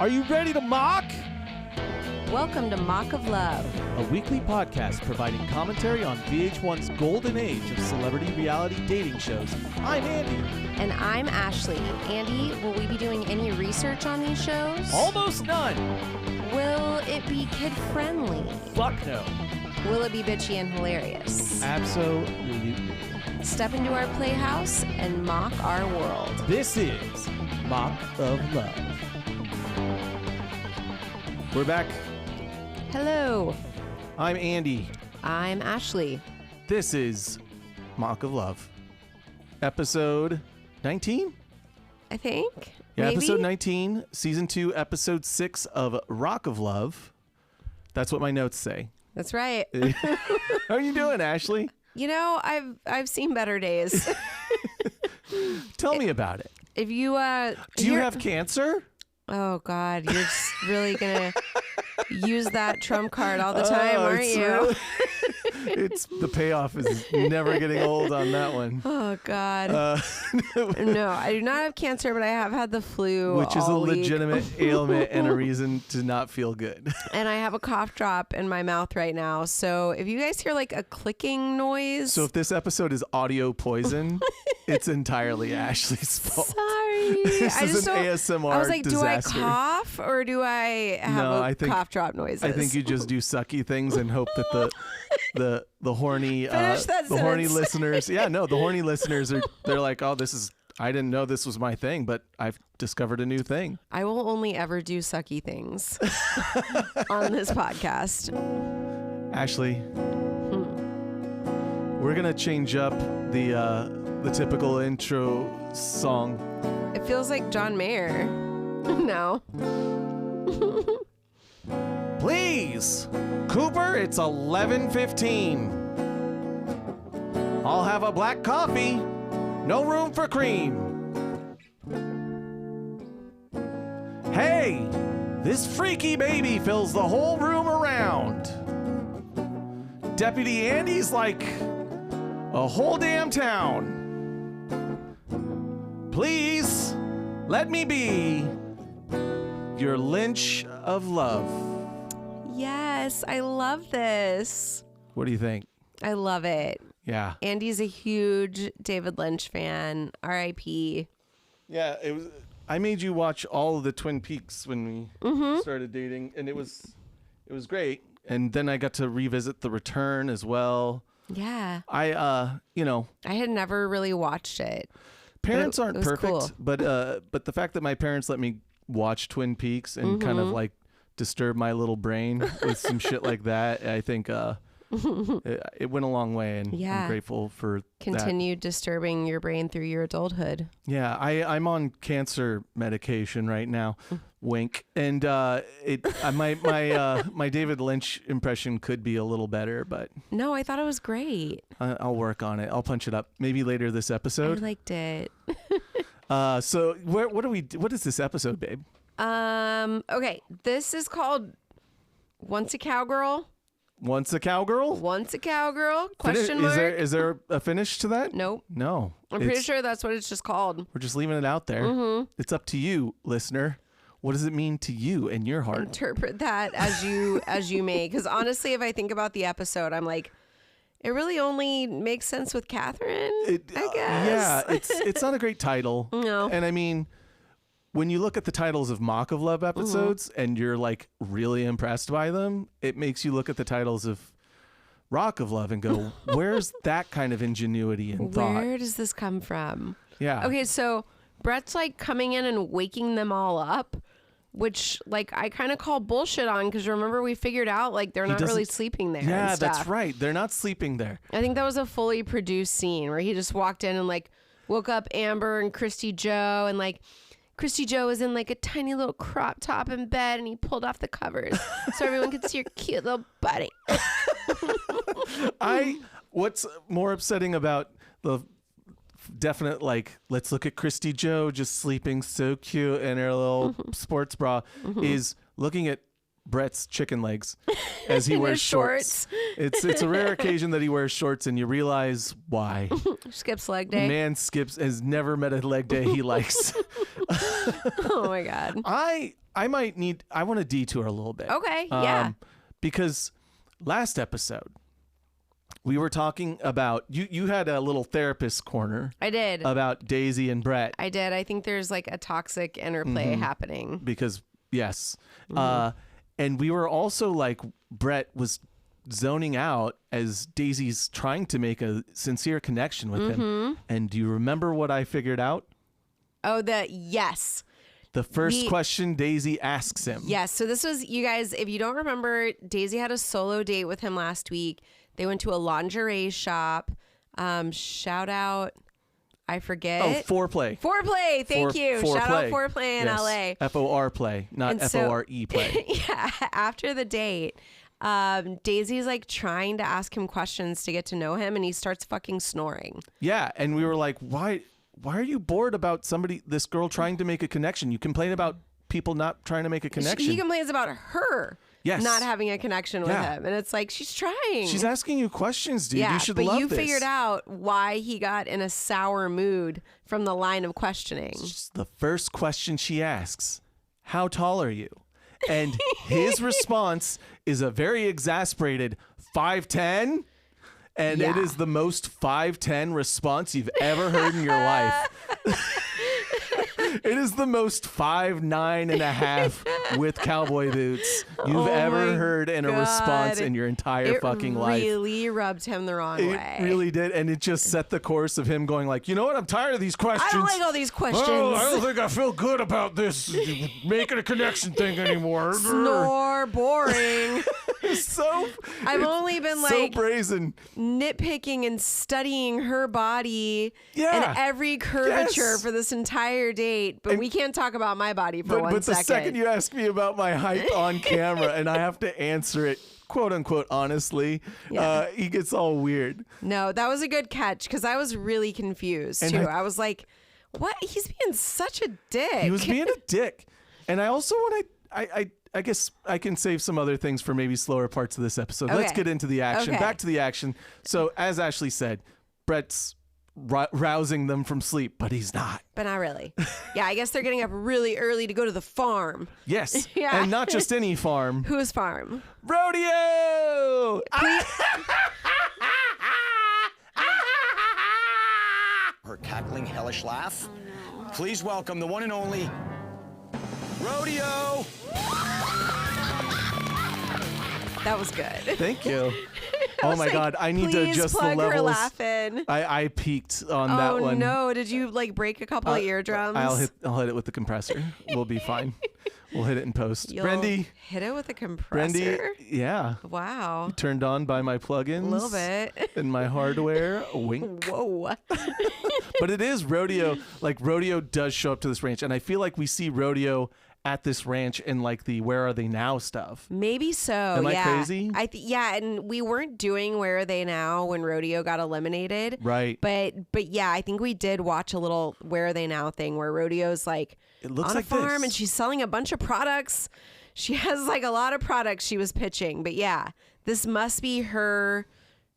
Are you ready to mock? Welcome to Mock of Love, A weekly podcast providing commentary on VH1's golden age of celebrity reality dating shows. I'm Andy. and I'm Ashley. Andy, will we be doing any research on these shows? Almost none. Will it be kid-friendly? Fuck no. Will it be bitchy and hilarious? Absolutely. Step into our playhouse and mock our world. This is Mock of Love. We're back. Hello, I'm Andy. I'm Ashley. This is Mock of Love. Episode 19? I think. Yeah, Maybe? episode 19, season 2, episode 6 of Rock of Love. That's what my notes say. That's right. How are you doing, Ashley? You know, I've seen better days. Tell me about it. If you Do you have cancer? Oh God, you're just really gonna use that trump card all the time, aren't you? It's the payoff is never getting old on that one. Oh God. No, I do not have cancer, but I have had the flu, Which is a all week. legitimate ailment and a reason to not feel good. And I have a cough drop in my mouth right now. So if you guys hear like a clicking noise, So if this episode is audio poison, it's entirely Ashley's fault. sorry. This is an don't- ASMR I was like, disaster. do I cough or do I have I think- cough drop noises? I think you just do sucky things and hope that the horny Finish that the horny sentence. listeners, the horny listeners they're like, oh, I didn't know this was my thing, but I've discovered a new thing. I will only ever do sucky things on this podcast. Ashley, we're gonna change up the typical intro song. It feels like John Mayer. No. Please, Cooper, it's 11:15. I'll have a black coffee. No room for cream. Hey, this freaky baby fills the whole room around. Deputy Andy's like a whole damn town. Please, let me be your Lynch of love. Yes, I love this. What do you think? I love it. Yeah. Andy's a huge David Lynch fan. R.I.P. Yeah, it was. I made you watch all of the Twin Peaks when we started dating, and it was great. And then I got to revisit The Return as well. Yeah. I had never really watched it. parents it aren't was perfect, cool. but the fact that my parents let me watch Twin Peaks and kind of like disturb my little brain with some shit like that, I think it went a long way, and Yeah. I'm grateful for that. Continue disturbing your brain through your adulthood. Yeah, I'm on cancer medication right now. Wink. And my David Lynch impression could be a little better, but No, I thought it was great. I'll work on it. I'll punch it up maybe later this I episode. liked it. So what is this episode, babe? Okay, this is called Once a Cowgirl. Once a Cowgirl? Once a Cowgirl? Question mark? Is there a finish to that? Nope. No. I'm pretty sure that's what it's just called. We're just leaving it out there. It's up to you, listener. What does it mean to you in your heart? Interpret that as you may. Because honestly, if I think about the episode, I'm like, it really only makes sense with Catherine, I guess. Yeah, it's not a great title. No. And I mean, when you look at the titles of Mock of Love episodes and you're like really impressed by them, it makes you look at the titles of Rock of Love and go, where's that kind of ingenuity and thought? Where does this come from? Yeah. Okay, so Bret's like coming in and waking them all up, which like I kind of call bullshit on, because remember we figured out like they're not really sleeping there. Yeah, and stuff. that's right. They're not sleeping there. I think that was a fully produced scene where he just walked in and like woke up Amber and Kristy Joe, and like Kristy Joe was in like a tiny little crop top in bed, and he pulled off the covers so everyone could see your cute little body. What's more upsetting about the definite, like, let's look at Kristy Joe just sleeping so cute in her little sports bra is looking at Bret's chicken legs as he In wears his shorts. It's a rare occasion that he wears shorts, and you realize why. Skips leg The day. man has never met a leg day he likes. Oh my God. I want to detour a little bit. Okay. Yeah. Because last episode we were talking about you had a little therapist corner. I did. About Daisy and Bret. I did. I think there's like a toxic interplay happening. Because yes. And we were also like, Bret was zoning out as Daisy's trying to make a sincere connection with him. And do you remember what I figured out? Oh, yes. The first question Daisy asks him. Yes. So this was, you guys, if you don't remember, Daisy had a solo date with him last week. They went to a lingerie shop. Shout out, I forget. Oh, Foreplay. Foreplay. Thank you. Shout out Foreplay in Yes. LA. FOR play, not And so- FORE play. Yeah. After the date, Daisy's like trying to ask him questions to get to know him, and he starts fucking snoring. Yeah, and we were like, why are you bored about this girl trying to make a connection? You complain about people not trying to make a connection. He complains about her Yes. not having a connection with him. And it's like, she's trying. She's asking you questions, dude. Yeah, You should but love you this. figured out why he got in a sour mood from the line of questioning. The first question she asks, how tall are you? And his response is a very exasperated 5'10". And it Yeah. is the most 5'10" response you've ever heard in your life. It is the most 5'9.5" with cowboy boots you've ever my heard in a God. response in your entire fucking life. It really rubbed him the wrong way. It really did, and it just set the course of him going like, you know what? I'm tired of these questions. I don't like all these questions. Oh, I don't think I feel good about this making a connection thing anymore. Snore, boring. So I've only been so like brazen. nitpicking and studying her body Yeah. and every curvature Yes. for this entire date, but we can't talk about my body for one But the second. second you ask me about my height on camera and I have to answer it, quote unquote, honestly, he gets all weird. No, that was a good catch because I was really confused And too. I- I was like, what? He's being such a dick. He was being a dick. And I also want to, I guess I can save some other things for maybe slower parts of this episode. Let's Okay. get into the action. Okay. Back to the action. So as Ashley said, Bret's rousing them from sleep, but he's not. But not really. Yeah, I guess they're getting up really early to go to the farm. Yes. Yeah. And not just any farm. Whose farm? Rodeo! Her cackling, hellish laugh. Please welcome the one and only Rodeo. That was good. Thank you. Oh my like, God, I need to please adjust the plug her levels. laughing. I peaked on that Oh one. no! Did you like break a couple of eardrums? I'll hit it with the compressor. We'll be fine. We'll hit it in post. You'll Brendy, hit it with a compressor. yeah. Wow. Turned on by my plugins. A little bit. And my hardware. Wink. Whoa. But it is Rodeo. Like, Rodeo does show up to this ranch. And I feel like we see Rodeo at this ranch in like the Where Are They Now stuff. Maybe so. Am I yeah. crazy? Yeah, and we weren't doing Where Are They Now when Rodeo got eliminated. Right. But yeah, I think we did watch a little Where Are They Now thing where Rodeo's like It looks on like a farm this. and she's selling a bunch of products. She has like a lot of products she was pitching. But yeah, this must be her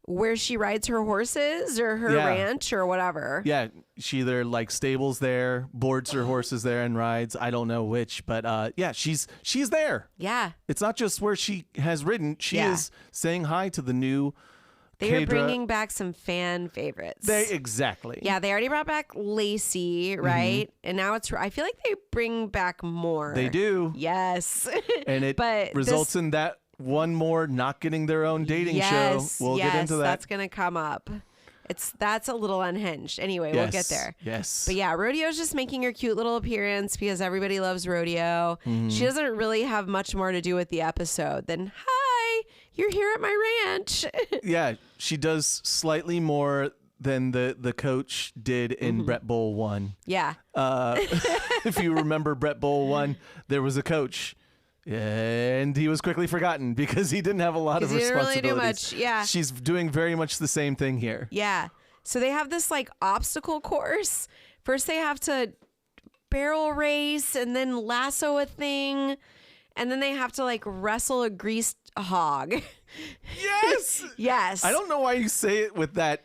where she rides her horses or her Yeah. ranch or whatever. Yeah, she either like stables there, boards her horses there and rides. I don't know which, but yeah, she's there. Yeah. It's not just where she has ridden. She Yeah. is saying hi to the new They are K-dra- bringing back some fan favorites. Exactly. Yeah, they already brought back Lacey, right? And now I feel like they bring back more. Mm-hmm. They do. Yes. And it But results in that one more not getting their own dating show. We'll get into that. That's going to come up. That's a little unhinged. Anyway, we'll get there. Yes. But yeah, Rodeo's just making her cute little appearance because everybody loves Rodeo. Mm-hmm. She doesn't really have much more to do with the episode than, hi, you're here at my ranch. Yeah, she does slightly more than the coach did in Brett Bowl 1. Yeah. If you remember Brett Bowl 1, there was a coach. And he was quickly forgotten because he didn't have a lot of 'Cause he didn't really responsibilities. do much, yeah. She's doing very much the same thing here. Yeah. So they have this like obstacle course. First they have to barrel race and then lasso a thing. and then they have to like wrestle a greased hog. Yes. Yes. I don't know why you say it with that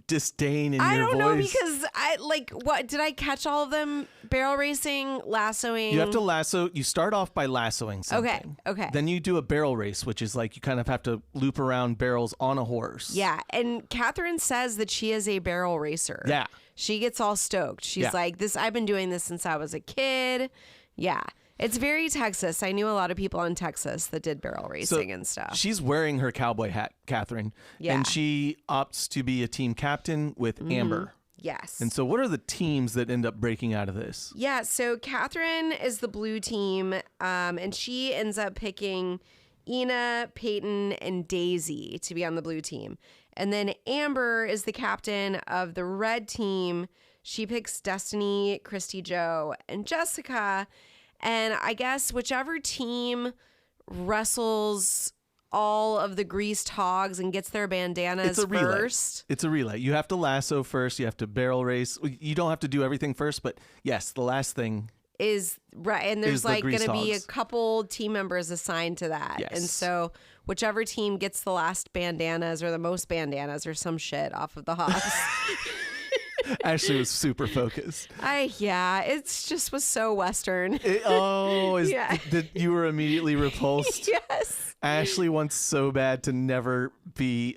disdain in I your don't voice. know because I like what did I catch all of them? Barrel racing, lassoing. You have to lasso. You start off by lassoing something. Okay. Then you do a barrel race, which is like you kind of have to loop around barrels on a horse. Yeah, and Catherine says that she is a barrel racer. Yeah. She gets all stoked. She's like, "This. I've been doing this since I was a kid." Yeah. It's very Texas. I knew a lot of people in Texas that did barrel racing and stuff. She's wearing her cowboy hat, Catherine. Yeah. And she opts to be a team captain with Amber. Yes. And so what are the teams that end up breaking out of this? Yeah, so Catherine is the blue team, and she ends up picking Ina, Peyton, and Daisy to be on the blue team. And then Amber is the captain of the red team. She picks Destiny, Kristy Joe, and Jessica. And I guess whichever team wrestles all of the greased hogs and gets their bandanas first. It's a relay. You have to lasso first. You have to barrel race. You don't have to do everything first, but yes, the last thing is right. And there's the like going greased to be a hogs. couple team members assigned to that. Yes. And so whichever team gets the last bandanas or the most bandanas or some shit off of the hogs. Ashley was super focused. It's just was so Western. That you were immediately repulsed? Yes. Ashley wants so bad to never be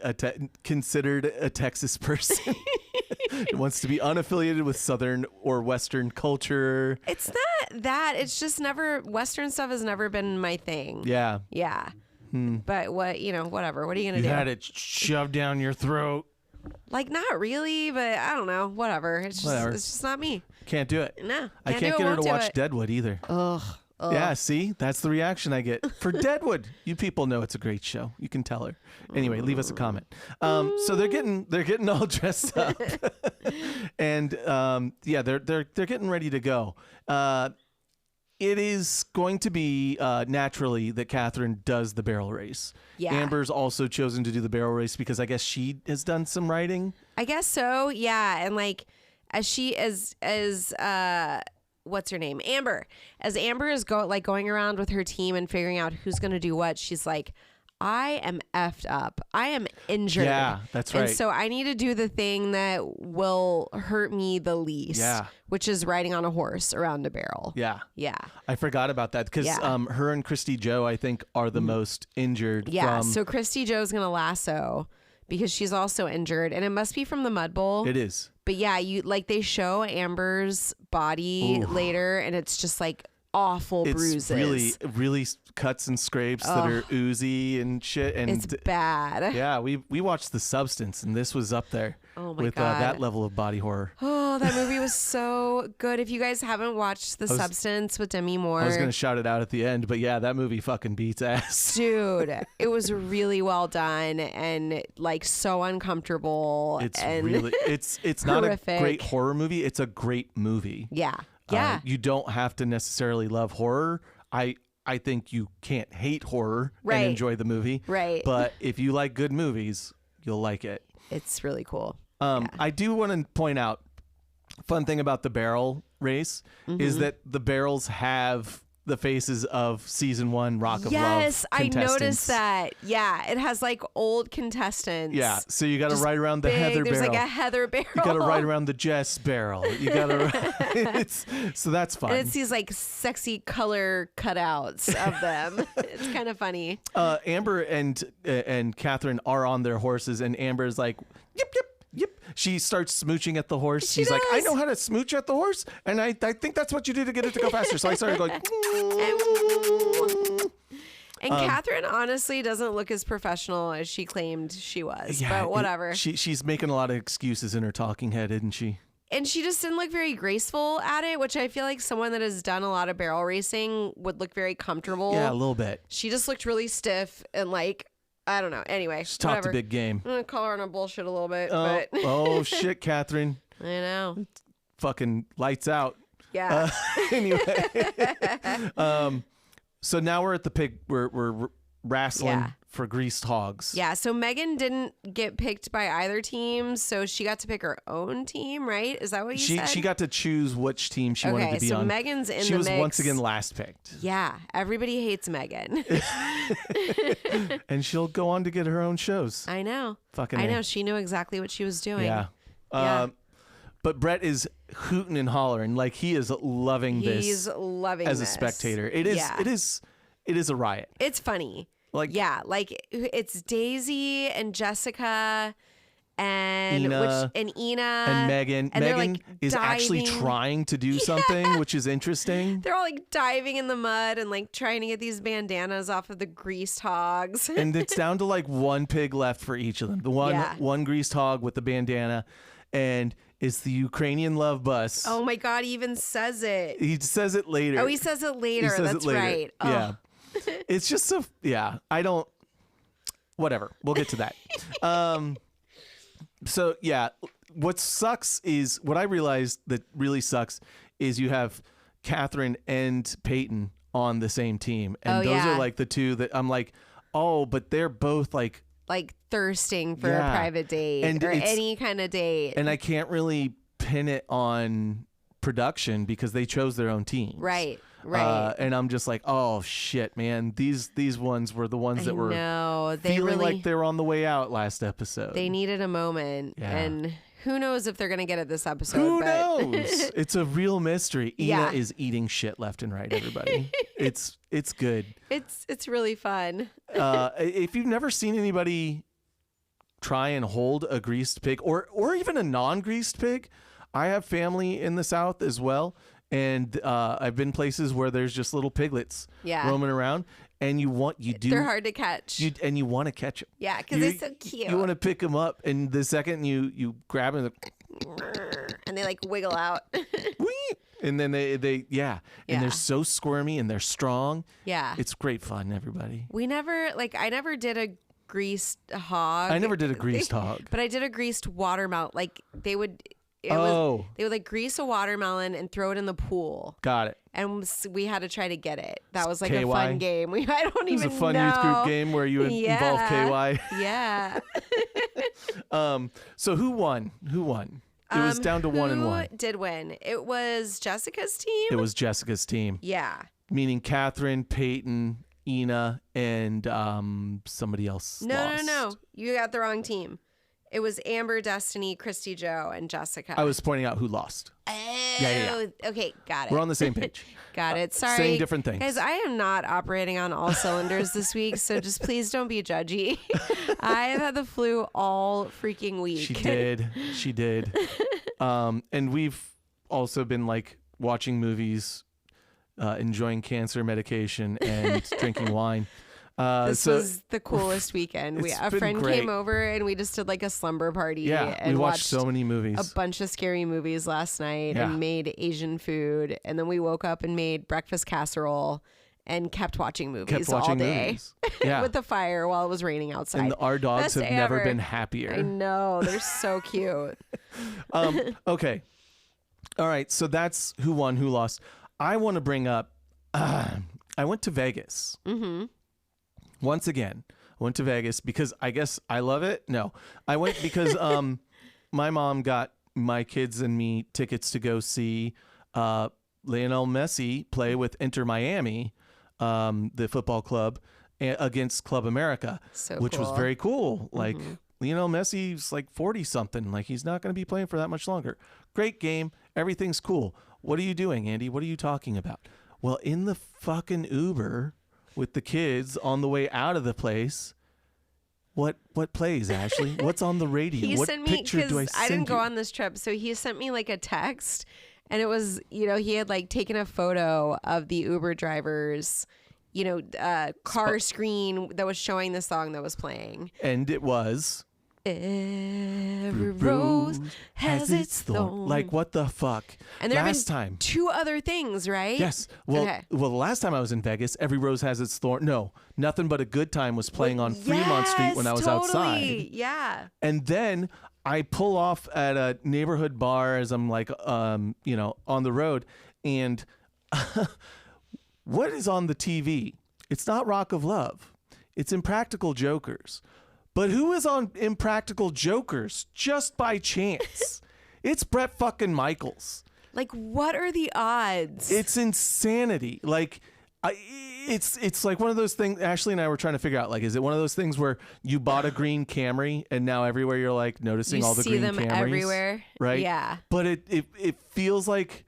considered a Texas person. Wants to be unaffiliated with Southern or Western culture. It's not that. It's just never, Western stuff has never been my thing. Yeah. Yeah. But whatever. What are you going to do? You had it shoved down your throat. Like, not really, but I don't know. Whatever. It's just not me. Can't do it. No. I can't get her to watch Deadwood either. Ugh. Yeah, see? That's the reaction I get. For Deadwood, you people know it's a great show. You can tell her. Anyway, leave us a comment. So they're getting all dressed up. And they're getting ready to go. It is going to be naturally that Catherine does the barrel race. Yeah. Amber's also chosen to do the barrel race because I guess she has done some writing. I guess so. Yeah. And like, what's her name? Amber. As Amber is going around with her team and figuring out who's going to do what, she's like, I am effed up. I am injured. Yeah, that's right. And so I need to do the thing that will hurt me the least, which is riding on a horse around a barrel. Yeah. Yeah. I forgot about that because her and Kristy Joe, I think, are the most injured. Yeah. So Kristy Joe's going to lasso because she's also injured, and it must be from the mud bowl. It is. But yeah, they show Amber's body later, and it's just like awful bruises. It's really cuts and scrapes that are oozy and shit. And it's bad. Yeah, we watched The Substance, and this was up there with that level of body horror. Oh, that movie was so good. If you guys haven't watched The Substance with Demi Moore. I was going to shout it out at the end, but yeah, that movie fucking beats ass. Dude, it was really well done and like so uncomfortable. It's not a great horror movie. It's a great movie. Yeah. Yeah. You don't have to necessarily love horror. I think you can't hate horror and enjoy the movie. Right. But if you like good movies, you'll like it. It's really cool. I do want to point out, fun thing about the barrel race is that the barrels have the faces of season 1 Rock of Love. Yes, I noticed that. Yeah, it has like old contestants. Yeah, so you got to ride around the Heather There's barrel. like a Heather barrel. You got to ride around the Jess barrel. You got to so that's fun. And it's these like sexy color cutouts of them. It's kind of funny. Amber and Catherine are on their horses, and Amber's like, yip, yip. Yep. She starts smooching at the horse. She's like, I know how to smooch at the horse, and I think that's what you do to get it to go faster. So I started going. And Catherine honestly doesn't look as professional as she claimed she was. But whatever. She's making a lot of excuses in her talking head, isn't she? And she just didn't look very graceful at it, which I feel like someone that has done a lot of barrel racing would look very comfortable. Yeah, a little bit. She just looked really stiff and like, I don't know. Anyway, she talked a big game. I'm gonna call her on a bullshit a little bit. Oh shit, Catherine. I know. Fucking lights out. Yeah. Anyway. So now we're at the pig. We're wrestling Yeah. for greased hogs. Yeah, so Megan didn't get picked by either team, so she got to pick her own team, right? Is that what you said? She got to choose which team she wanted to be so on. Megan's in she the was mix. once again last picked. Yeah, everybody hates Megan. And she'll go on to get her own shows. I know. Fucking I A. know. She knew exactly what she was doing. Yeah. Yeah. But Bret is hooting and hollering like he is loving this. He's loving as this. a spectator. It is. Yeah. It is a riot. It's funny. Like Yeah, like it's Daisy and Jessica and Ina Ina and Megan. and they're, Megan like, is actually diving. trying to do something, which is interesting. They're all like diving in the mud and like trying to get these bandanas off of the greased hogs. And it's down to like one pig left for each of them. The one greased hog with the bandana, and it's the Ukrainian love bus. Oh my God, he even says it. He says it later. Oh, he says it later. He says That's it later. right. Oh. Yeah. It's just so, yeah, I don't, whatever. We'll get to that. So, yeah, what I realized that really sucks is you have Catherine and Peyton on the same team. And those are like the two that I'm like, oh, but they're both like thirsting for a private date and or any kind of date. And I can't really pin it on production because they chose their own teams. Right. And I'm just like, oh shit, man. These ones were the ones that were they feeling really, like they were on the way out last episode. they needed a moment. Yeah. And who knows if they're going to get it this episode. Who but knows? It's a real mystery. Ina Yeah. is eating shit left and right, everybody. It's good. It's really fun. If you've never seen anybody try and hold a greased pig or even a non-greased pig, I have family in the South as well. And I've been places where there's just little piglets roaming around, and They're hard to catch. You want to catch them. Yeah, because they're so cute. You want to pick them up, and the second you grab them, and they like wiggle out. and then they and they're so squirmy and they're strong. Yeah, It's great fun, everybody. I never did a greased hog. I never did a greased hog. But I did a greased watermelon. Like they would like grease a watermelon and throw it in the pool. Got it. And we had to try to get it. That was like KY. a fun game. I don't even know. It was a fun youth group game where you involve KY. Yeah. So who won? It was down to 1 and 1. Who did win? It was Jessica's team. It was Jessica's team. Yeah. Meaning Catherine, Peyton, Ina, and somebody else. No. You got the wrong team. It was Amber, Destiny, Kristy Joe, and Jessica. I was pointing out who lost. Oh, Yeah. okay, got it. We're on the same page. Got it. Sorry. Saying different things. Guys, I am not operating on all cylinders this week, so just please don't be judgy. I have had the flu all freaking week. She did. And we've also been like watching movies, enjoying cancer medication, and drinking wine. This was the coolest weekend. A friend came over and we just did like a slumber party. Yeah, and we watched so many movies. A bunch of scary movies last night and made Asian food. And then we woke up and made breakfast casserole and kept watching movies all day Yeah. with the fire while it was raining outside. And our dogs Best have never ever. been happier. I know. They're so cute. Okay. All right. So that's who won, who lost. I want to bring up, I went to Vegas. Mm-hmm. Once again, I went to Vegas because I guess I love it. No, I went because my mom got my kids and me tickets to go see Lionel Messi play with Inter Miami, the football club, against Club America, which was very cool. Like Lionel Messi's like 40 something. Like he's not going to be playing for that much longer. Great game. Everything's cool. What are you doing, Andy? What are you talking about? Well, in the fucking Uber with the kids on the way out of the place, what plays, Ashley? What's on the radio? He What sent me, picture do I because send I didn't go you? on this trip, so he sent me like a text, and it was, he had like taken a photo of the Uber driver's, car screen that was showing the song that was playing. And it was Every rose has its thorn. Like, what the fuck? And there last have been time. 2 other things, right? Yes. Well, Okay. the last time I was in Vegas, Every Rose Has Its Thorn. No, Nothing But a Good Time was playing on Fremont Street when I was totally. outside. Yeah. And then I pull off at a neighborhood bar as I'm like, on the road. And what is on the TV? It's not Rock of Love. It's Impractical Jokers. But who is on Impractical Jokers just by chance? It's Bret fucking Michaels. Like, what are the odds? It's insanity. Like, it's like one of those things. Ashley and I were trying to figure out, like, is it one of those things where you bought a green Camry and now everywhere you're like noticing you all the see green them Camrys, everywhere, right? Yeah. But it feels like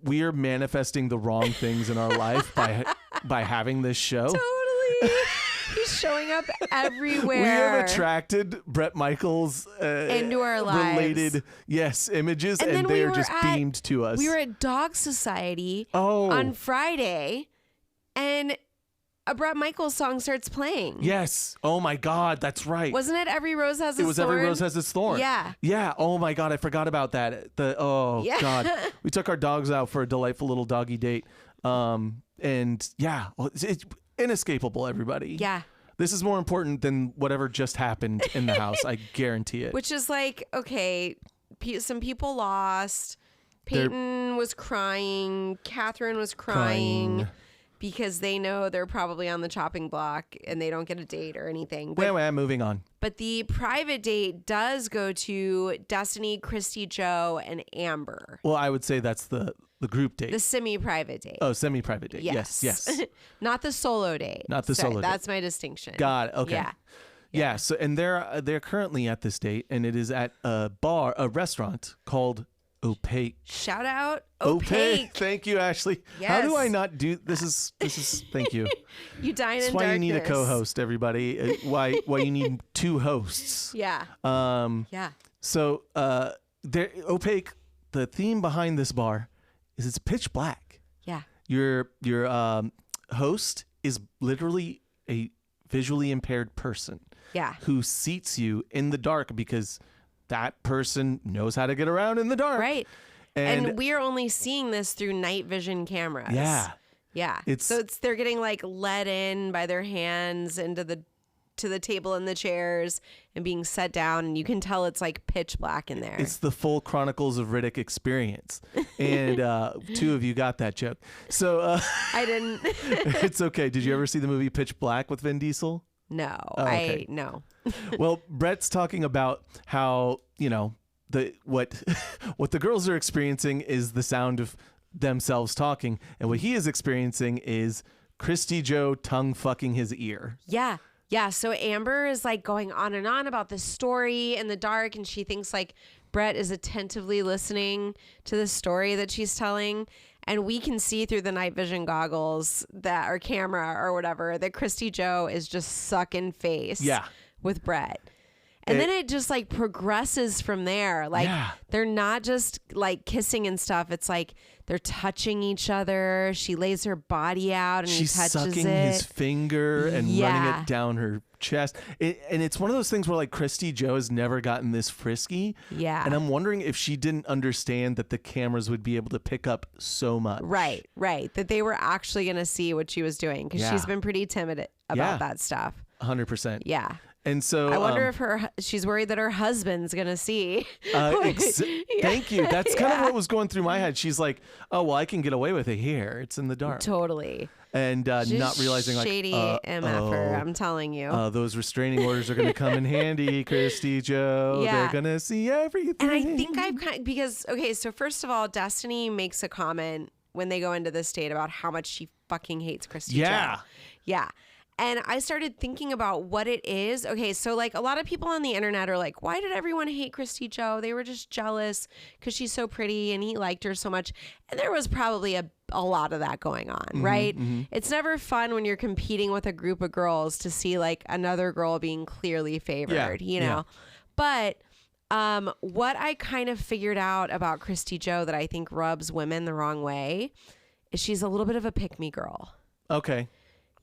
we are manifesting the wrong things in our life by having this show. Totally. He's showing up everywhere. We have attracted Bret Michaels into our lives. Related, images, and they are just beamed to us. We were at Dog Society Oh. on Friday, and a Bret Michaels song starts playing. Yes. Oh my God, that's right. Wasn't it Every Rose Has Its Thorn? It was Every Rose Has Its Thorn. Yeah. Yeah. Oh my God, I forgot about that. God. We took our dogs out for a delightful little doggy date. And yeah, it's inescapable, everybody. Yeah. This is more important than whatever just happened in the house. I guarantee it. Which is like, okay, some people lost. Peyton was crying. Catherine was crying. Because they know they're probably on the chopping block and they don't get a date or anything. But, moving on. But the private date does go to Destiny, Kristy Joe, and Amber. Well, I would say that's the group date. The semi-private date. Oh, semi-private date. Yes. Not the solo date. Not the solo date. That's my distinction. Got it. Okay. Yeah. So, and they're currently at this date, and it is at a restaurant called Opaque. Shout out Opaque. Thank you, Ashley. Yes. How do I not do this? Is thank you. You dine That's in why darkness. you need a co-host, everybody. Why you need two hosts. Yeah. Yeah. So, Opaque. The theme behind this bar is it's pitch black. Yeah. Your host is literally a visually impaired person. Yeah. Who seats you in the dark because that person knows how to get around in the dark. Right. And we are only seeing this through night vision cameras. Yeah. Yeah. They're getting like led in by their hands into to the table and the chairs and being set down, and you can tell it's like pitch black in there. It's the full Chronicles of Riddick experience. And two of you got that joke. So I didn't. It's okay. Did you ever see the movie Pitch Black with Vin Diesel? No. Oh, okay. No. Well, Bret's talking about how, what the girls are experiencing is the sound of themselves talking, and what he is experiencing is Kristy Joe tongue fucking his ear. Yeah. Yeah. So Amber is like going on and on about this story in the dark, and she thinks like Bret is attentively listening to the story that she's telling. And we can see through the night vision goggles or camera or whatever that Kristy Joe is just sucking face with Bret. And then it just like progresses from there. Like they're not just like kissing and stuff. It's like they're touching each other. She lays her body out and she's he touches sucking his finger and running it down her chest. And it's one of those things where like Kristy Joe has never gotten this frisky. Yeah. And I'm wondering if she didn't understand that the cameras would be able to pick up so much. Right. That they were actually going to see what she was doing because she's been pretty timid about that stuff. 100%. Yeah. And so I wonder if she's worried that her husband's going to see. Thank you. That's kind of what was going through my head. She's like, oh, well, I can get away with it here. It's in the dark. Totally. And not realizing like shady MFer, I'm telling you. Those restraining orders are going to come in handy, Kristy Joe. Yeah. They're going to see everything. And I think because so first of all, Destiny makes a comment when they go into this date about how much she fucking hates Kristy Joe. Yeah. And I started thinking about what it is. Okay, so like a lot of people on the internet are like, why did everyone hate Kristy Joe? They were just jealous because she's so pretty and he liked her so much. And there was probably a lot of that going on, right? Mm-hmm. It's never fun when you're competing with a group of girls to see like another girl being clearly favored, you know? But what I kind of figured out about Kristy Joe that I think rubs women the wrong way is she's a little bit of a pick-me girl. Okay.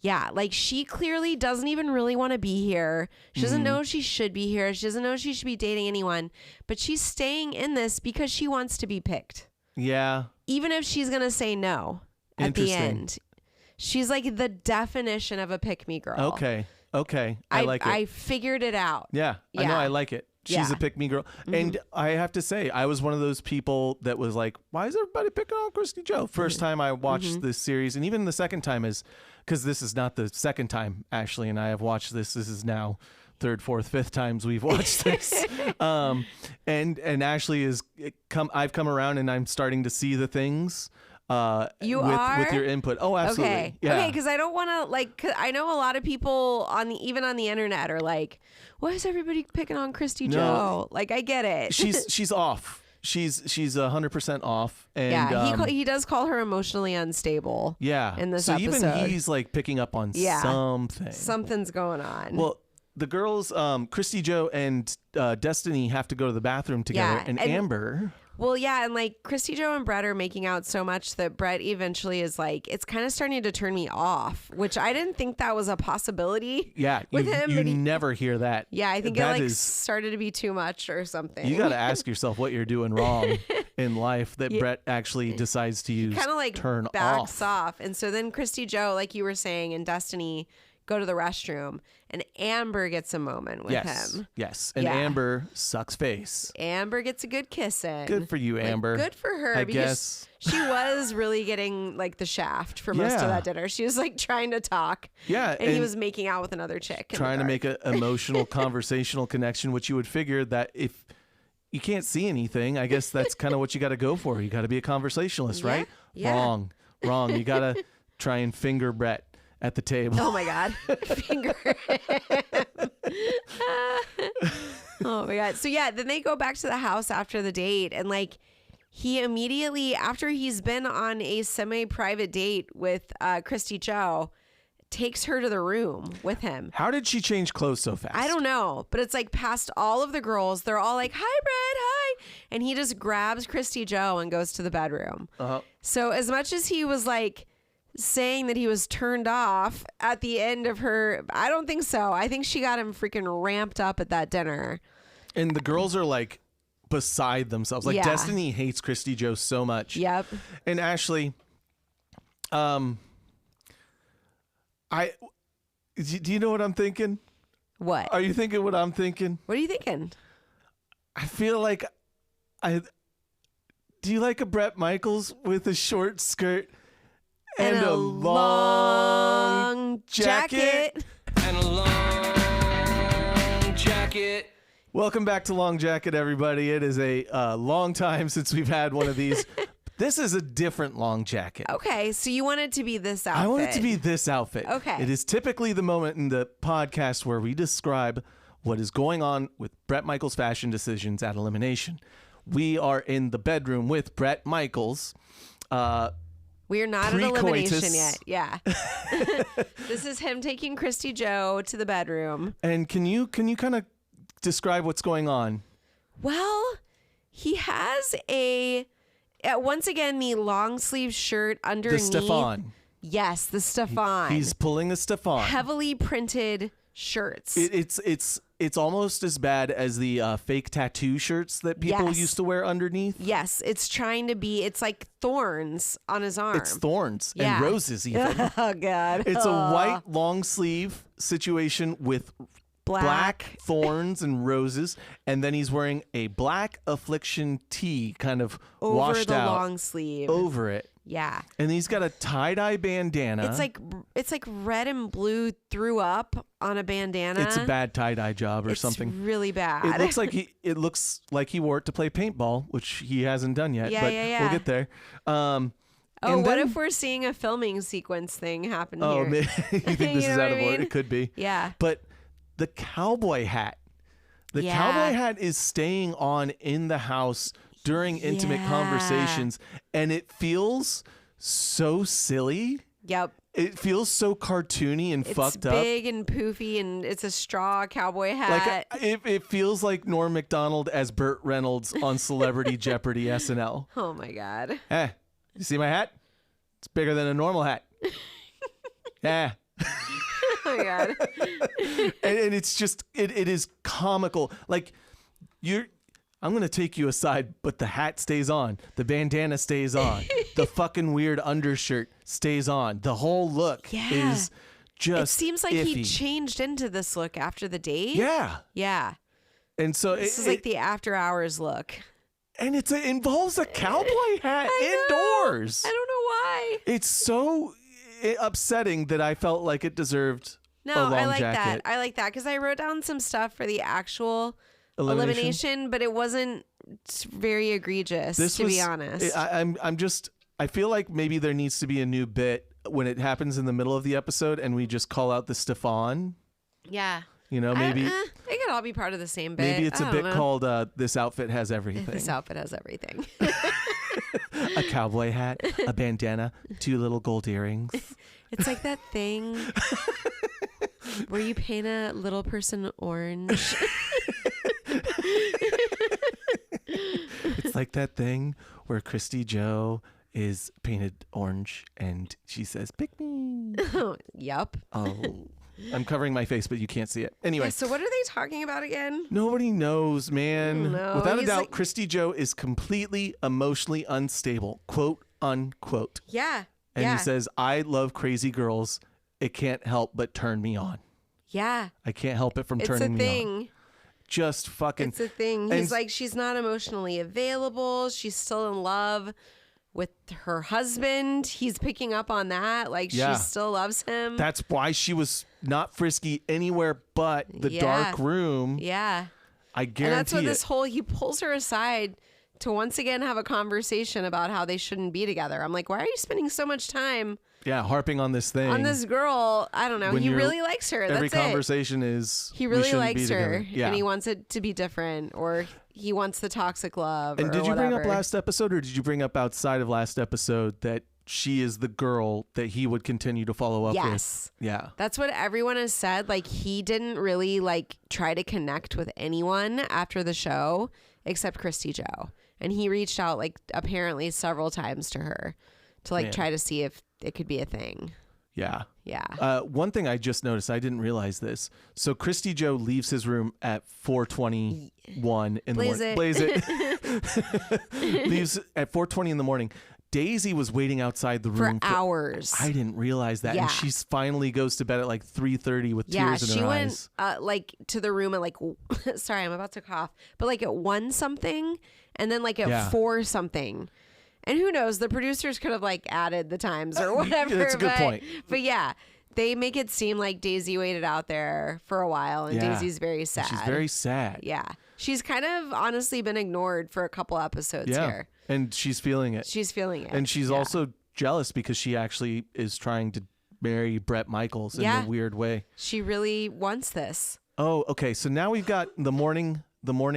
Yeah, like she clearly doesn't even really want to be here. She doesn't know she should be here. She doesn't know she should be dating anyone. But she's staying in this because she wants to be picked. Yeah. Even if she's going to say no at the end. She's like the definition of a pick-me girl. Okay. I like it. I figured it out. Yeah. I know. I like it. She's a pick-me girl. And I have to say, I was one of those people that was like, why is everybody picking on Kristy Joe? First time I watched this series, and even the second time is, because this is not the second time Ashley and I have watched this. This is now third, fourth, fifth times we've watched this. And Ashley I've come around and I'm starting to see the things. With your input. Oh, absolutely. Okay. Yeah. Okay, because I don't want to 'cause I know a lot of people even on the internet are like, why is everybody picking on Kristy Joe? Like, I get it. She's off. She's 100% off. And he does call her emotionally unstable. Yeah. In this so episode. even he's like picking up on something. Something's going on. Well, the girls, Kristy Joe and Destiny have to go to the bathroom together, and Amber. Well, yeah, and like Kristy Joe and Bret are making out so much that Bret eventually is like, it's kind of starting to turn me off, which I didn't think that was a possibility. Yeah, with him. You never hear that. Yeah, I think it started to be too much or something. You got to ask yourself what you're doing wrong in life that Bret actually decides to use. Kind of like turn backs off, and so then Kristy Joe, like you were saying, and Destiny go to the restroom, and Amber gets a moment with him. Yes, and Amber sucks face. Amber gets a good kiss in. Good for you, Amber. Good for her. I because guess. She was really getting like the shaft for most of that dinner. She was like trying to talk. Yeah. And he was making out with another chick. Trying to make an emotional, conversational connection, which you would figure that if you can't see anything, I guess that's kind of what you got to go for. You got to be a conversationalist, right? Yeah. Wrong. You got to try and finger Bret at the table. Oh my God. Finger him. Oh my God. So yeah, then they go back to the house after the date, and like he immediately, after he's been on a semi-private date with Kristy Joe, takes her to the room with him. How did she change clothes so fast? I don't know, but it's like past all of the girls. They're all like, hi, Bret, hi. And he just grabs Kristy Joe and goes to the bedroom. So as much as he was like saying that he was turned off at the end of her, I don't think so. I think she got him freaking ramped up at that dinner. And the girls are like beside themselves. Like Destiny hates Kristy Joe so much. Yep. And Ashley, do you know what I'm thinking? What? Are you thinking what I'm thinking? What are you thinking? I feel like do you like a Bret Michaels with a short skirt and a long jacket? And a long jacket. Welcome back to Long Jacket, everybody. It is a long time since we've had one of these. This is a different long jacket. Okay, so you want it to be this outfit. I want it to be this outfit. Okay. It is typically the moment in the podcast where we describe what is going on with Bret Michaels' fashion decisions at elimination. We are in the bedroom with Bret Michaels. We are not at elimination Pre-coitus. yet. Yeah. This is him taking Kristy Joe to the bedroom. And can you kind of describe what's going on? Well, he has once again the long sleeve shirt underneath. The Stefan. Yes, the Stefan. He's pulling a Stefan. Heavily printed shirts. It's almost as bad as the fake tattoo shirts that people used to wear underneath. Yes, it's like thorns on his arm. It's thorns and roses even. Oh, God. It's a white long sleeve situation with black thorns and roses, and then he's wearing a black Affliction tee kind of over washed the out long sleeve. over it. Yeah. And he's got a tie-dye bandana. It's like red and blue threw up on a bandana. It's a bad tie-dye job or something. It's really bad. It looks like he wore it to play paintball, which he hasn't done yet. Yeah, but yeah. we'll get there. What if we're seeing a filming sequence thing happen Oh, here? you think this is out of order? It could be. Yeah. But the cowboy hat. The cowboy hat is staying on in the house during intimate conversations, and it feels so silly. Yep. It feels so cartoony and fucked up. It's big and poofy, and it's a straw cowboy hat. It feels like Norm Macdonald as Burt Reynolds on Celebrity Jeopardy SNL. Oh my God. Hey, you see my hat? It's bigger than a normal hat. Yeah. Oh my God. and it's just it is comical. Like I'm gonna take you aside, but the hat stays on, the bandana stays on, the fucking weird undershirt stays on. The whole look is just It seems like iffy. he changed into this look after the date. Yeah. Yeah. And so This is like the after hours look. And it involves a cowboy hat indoors. I don't know why. It's so upsetting that I felt like it deserved a long I like jacket. that. I like that because I wrote down some stuff for the actual elimination, but it wasn't very egregious, to be honest. I feel like maybe there needs to be a new bit when it happens in the middle of the episode and we just call out the Stefan. Yeah. You know, maybe it could all be part of the same bit. Maybe it's a bit called "This Outfit Has Everything." This outfit has everything. A cowboy hat, a bandana, 2 little gold earrings. It's like that thing where you paint a little person orange. It's like that thing where Kristy Joe is painted orange and she says, "Pick me." Yup. Oh. I'm covering my face, but you can't see it. Anyway. Yeah, so what are they talking about again? Nobody knows, man. No, Without a doubt, Kristy Joe is completely emotionally unstable, quote unquote. Yeah. And he says, "I love crazy girls. It can't help but turn me on." Yeah. I can't help it from turning me on. It's a thing. Just fucking. It's a thing. He's like, she's not emotionally available. She's still in love with her husband. He's picking up on that. Like, she still loves him. That's why she was not frisky anywhere but the dark room. Yeah. I guarantee And that's what it. this whole, he pulls her aside to once again have a conversation about how they shouldn't be together. I'm like, why are you spending so much time harping on this thing? on this girl? I don't know. He really likes her. Every That's it. conversation is He really likes her. Yeah. And he wants it to be different, or he wants the toxic love. And or did you bring up whatever. last episode, or did you bring up outside of last episode that she is the girl that he would continue to follow up with? Yes. Yeah. That's what everyone has said. Like, he didn't really try to connect with anyone after the show except Kristy Joe. And he reached out apparently several times to her to try to see if it could be a thing. Yeah. Yeah. One thing I just noticed, I didn't realize this. So Kristy Joe leaves his room at 4:21 in the morning. Blaze it. Leaves at 4:20 in the morning. Daisy was waiting outside the room for hours. I didn't realize that. Yeah. And she finally goes to bed at 3:30 with tears in her eyes. Yeah, she went to the room at sorry, I'm about to cough, but at 1 something and then at 4 something. And who knows, the producers could have added the times or whatever. That's a good point. But yeah, they make it seem like Daisy waited out there for a while and Daisy's very sad. She's very sad. Yeah. She's kind of honestly been ignored for a couple episodes here. And she's feeling it. She's feeling it. And she's also jealous because she actually is trying to marry Bret Michaels in a weird way. She really wants this. Oh, okay. So now we've got the morning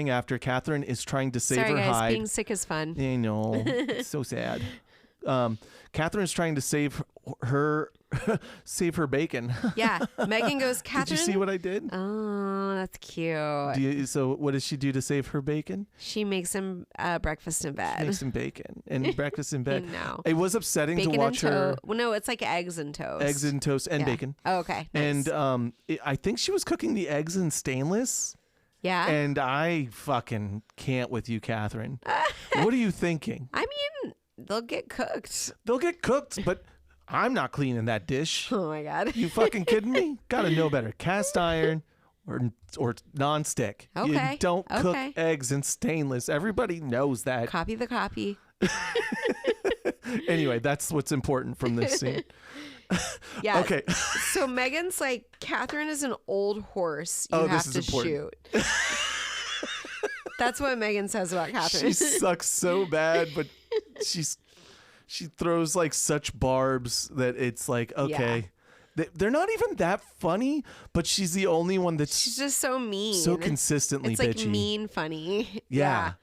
after. Catherine is trying to save her guys, hide. being sick is fun. I know. It's so sad. Catherine is trying to save her bacon. Yeah. Megan goes, Catherine. Did you see what I did? Oh, that's cute. So what does she do to save her bacon? She makes him breakfast in bed. She makes him bacon and breakfast in bed. No. It was upsetting Bacon to watch her. Well, no, it's eggs and toast. Eggs and toast and bacon. Oh, okay. Nice. And I think she was cooking the eggs in stainless. Yeah. And I fucking can't with you, Catherine. What are you thinking? I mean, they'll get cooked. They'll get cooked, but I'm not cleaning that dish. Oh my God. You fucking kidding me? Gotta know better. Cast iron or non-stick. Okay. You don't cook Okay. eggs in stainless. Everybody knows that. Copy the copy. Anyway, that's what's important from this scene. Yeah. Okay. So Megan's like, Catherine is an old horse. You have this to is important. shoot. That's what Megan says about Catherine. She sucks so bad, but she throws such barbs that it's okay. They're not even that funny, but she's the only one that's She's just so mean. so consistently it's bitchy. mean funny. Yeah.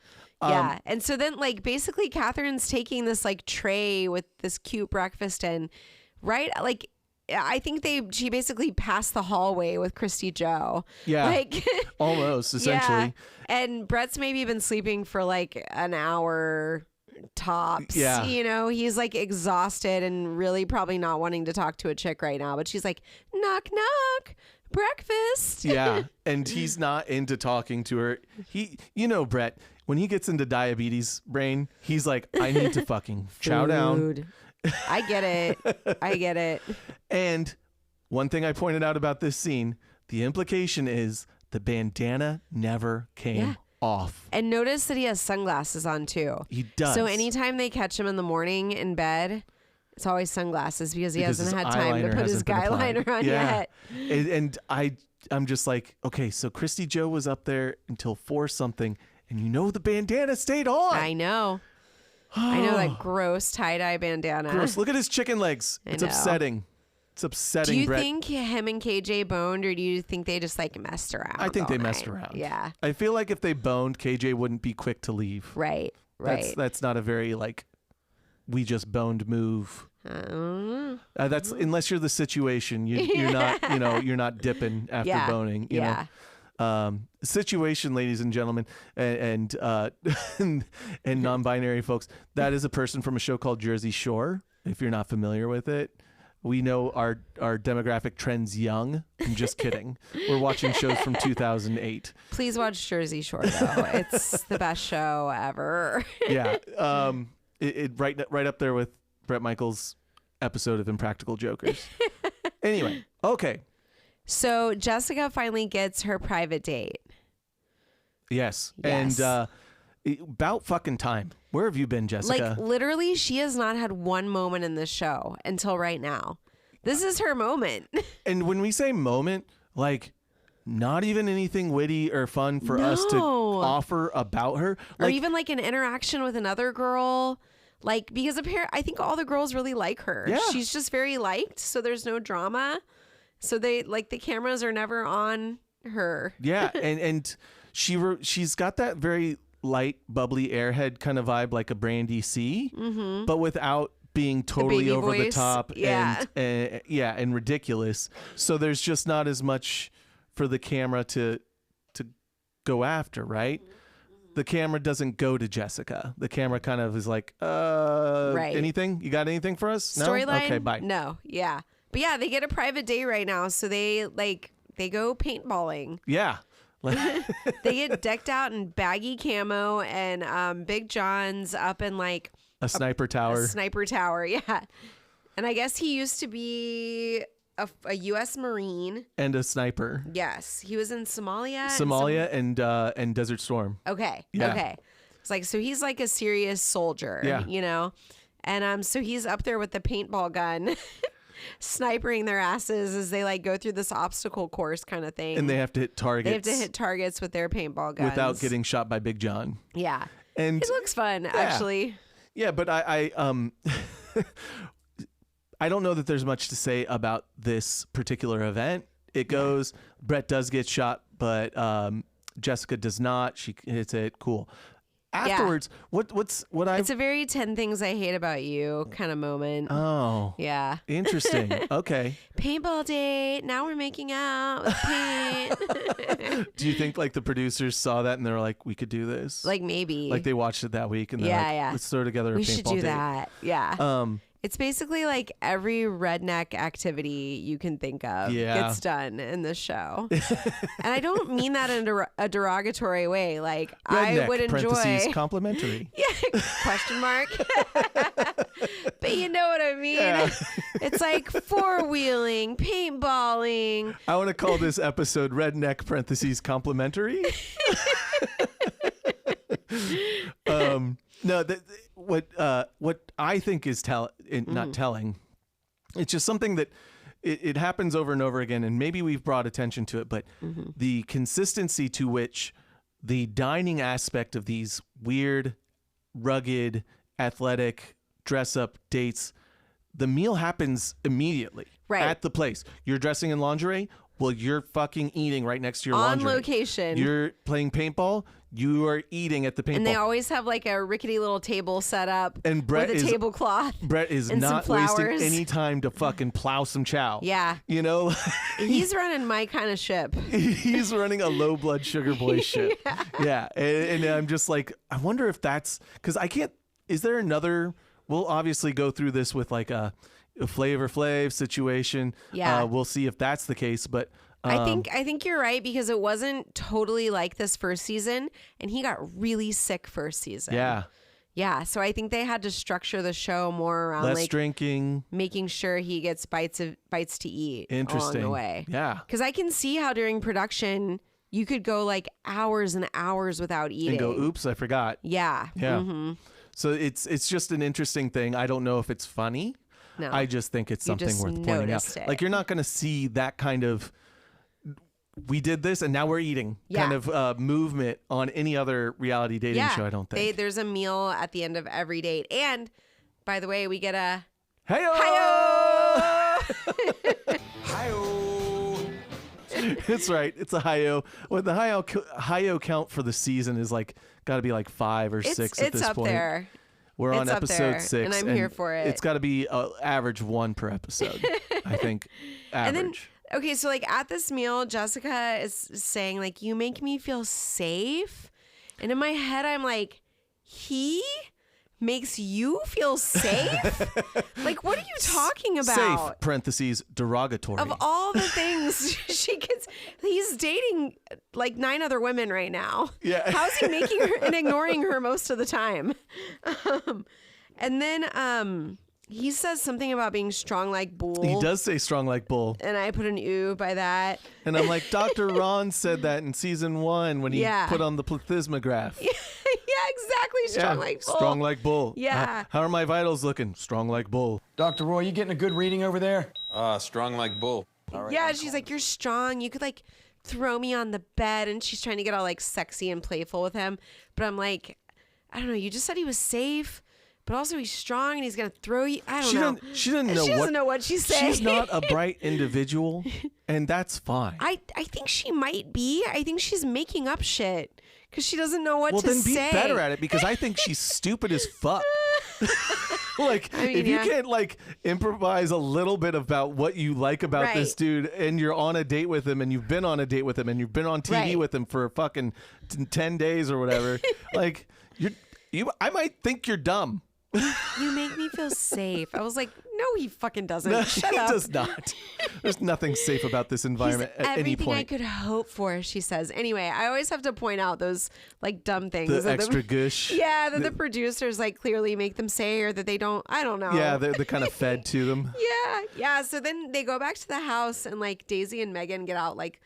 Yeah. And so then basically Catherine's taking this tray with this cute breakfast and I think she basically passed the hallway with Kristy Joe. Yeah. Almost, essentially. Yeah. And Bret's maybe been sleeping for an hour tops. Yeah. You know, he's exhausted and really probably not wanting to talk to a chick right now. But she's like, knock, knock, breakfast. Yeah. And he's not into talking to her. Bret, when he gets into diabetes brain, he's like, I need to fucking chow down. I get it. And one thing I pointed out about this scene, the implication is the bandana never came off. And notice that he has sunglasses on too. He does. So anytime they catch him in the morning in bed, it's always sunglasses because he hasn't had time to put his guy liner on yet. And I'm just like, okay, so Kristy Joe was up there until 4 something, and the bandana stayed on. I know. I know, that gross tie-dye bandana. Gross. Look at his chicken legs. It's upsetting. It's upsetting. Do you Brett. think him and KJ boned, or do you think they just like messed around? I think they all messed night? around. Yeah. I feel like if they boned, KJ wouldn't be quick to leave. Right. That's not a very like we just boned move. That's unless you're the situation. You're not. You're not dipping after boning. You know. Situation, ladies and gentlemen, and non-binary folks. That is a person from a show called Jersey Shore. If you're not familiar with it, we know our demographic trends young. I'm just kidding. We're watching shows from 2008. Please watch Jersey Shore though. It's the best show ever. Yeah. It right up there with Bret Michaels' episode of Impractical Jokers. Anyway, okay. So Jessica finally gets her private date. Yes. And about fucking time. Where have you been, Jessica? Like literally, she has not had one moment in this show until right now. This is her moment. And when we say moment, like not even anything witty or fun for us to offer about her. Or even like an interaction with another girl. Like, because I think all the girls really like her. Yeah. She's just very liked, so there's no drama. So they like the cameras are never on her. Yeah, and she's got that very light, bubbly airhead kind of vibe, like a Brandy C, but without being totally over the top and ridiculous. So there's just not as much for the camera to go after, right? The camera doesn't go to Jessica. The camera kind of is like, anything? You got anything for us? No? Storyline? Okay, bye. No, yeah. But yeah, they get a private day right now, so they go paintballing. Yeah. They get decked out in baggy camo and Big John's up in like a sniper tower. A sniper tower, yeah. And I guess he used to be a U.S. Marine and a sniper. Yes, he was in Somalia. And Desert Storm. Okay. Yeah. Okay. It's like, so he's like a serious soldier, you know? And so he's up there with the paintball gun snipering their asses as they like go through this obstacle course kind of thing. And they have to hit targets. They have to hit targets with their paintball guns. Without getting shot by Big John. Yeah. And it looks fun, actually. Yeah, but I I don't know that there's much to say about this particular event. It goes, Bret does get shot, but Jessica does not. She hits it. Cool. Afterwards, it's a very 10 Things I Hate About You kind of moment. Oh. Yeah. Interesting. Okay. Paintball date. Now we're making out with paint. Do you think like the producers saw that and they were like, we could do this? Like maybe. Like they watched it that week and they're like, let's throw together a paintball date. We should do that. Yeah. It's basically like every redneck activity you can think of gets done in this show. And I don't mean that in a derogatory way. Like redneck, I would enjoy parentheses, complimentary. Yeah, question mark. But you know what I mean? Yeah. It's like four-wheeling, paintballing. I want to call this episode redneck parentheses complimentary. No, what I think is not telling. It's just something that it happens over and over again, and maybe we've brought attention to it, but the consistency to which the dining aspect of these weird, rugged, athletic dress-up dates, the meal happens immediately at the place. You're dressing in lingerie. Well, you're fucking eating right next to your lingerie. On location. You're playing paintball. You are eating at the paintball. And they always have like a rickety little table set up and Bret with a tablecloth. Bret is not wasting any time to fucking plow some chow. Yeah. You know? He's running my kind of ship. He's running a low blood sugar boy ship. Yeah. And I'm just like, I wonder if that's, because I can't, is there another, we'll obviously go through this with like a Flavor Flav situation. Yeah. We'll see if that's the case, but I think you're right, because it wasn't totally like this first season, and he got really sick first season. Yeah. Yeah, so I think they had to structure the show more around less like drinking, making sure he gets bites to eat along the way. Yeah. Because I can see how during production you could go like hours and hours without eating. And go, oops, I forgot. Yeah. Yeah. Mm-hmm. So it's just an interesting thing. I don't know if it's funny. No. I just think it's something just worth pointing out. noticed it. Like, you're not going to see that kind of, we did this and now we're eating kind of movement on any other reality dating show, I don't think. There's a meal at the end of every date. And by the way, we get a Hi-yo! hi-yo! Hi-oh. It's right. It's a hi-yo. Well, the hi-yo count for the season is like, got to be like 5 or 6 at this it's up point. there. We're on It's up episode there, 6. and I'm here for it. It's got to be average 1 per episode, I think. Average. And then, okay, so like at this meal, Jessica is saying like, you make me feel safe. And in my head, I'm like, he makes you feel safe? Like, what are you talking about? Safe, parentheses, derogatory. Of all the things he's dating like 9 other women right now. Yeah. How's he making her and ignoring her most of the time? And then he says something about being strong like bull. He does say strong like bull. And I put an ooh by that. And I'm like, Dr. Ron said that in season 1 when he put on the plethysmograph. Yeah, exactly. Strong like bull. Strong like bull. Yeah. How are my vitals looking? Strong like bull. Dr. Roy, you getting a good reading over there? Strong like bull. Yeah, she's like, you're strong. You could like throw me on the bed. And she's trying to get all like sexy and playful with him. But I'm like, I don't know. You just said he was safe. But also he's strong and he's going to throw you. I don't know. She doesn't know what she's saying. She's not a bright individual, and that's fine. I think she might be. I think she's making up shit because she doesn't know what to say. Well, then be better at it, because I think she's stupid as fuck. Like, I mean, if you can't like improvise a little bit about what you like about this dude, and you're on a date with him, and you've been on a date with him, and you've been on TV with him for fucking 10 days or whatever, like I might think you're dumb. You make me feel safe. I was like, no, he fucking doesn't. No, Shut he up. does not. There's nothing safe about this environment He's at any everything I point. could hope for, she says. Anyway, I always have to point out those like dumb things. The that extra gush. Yeah, that the producers like clearly make them say, or that they don't. I don't know. Yeah, they're kind of fed to them. Yeah. So then they go back to the house, and like Daisy and Megan get out like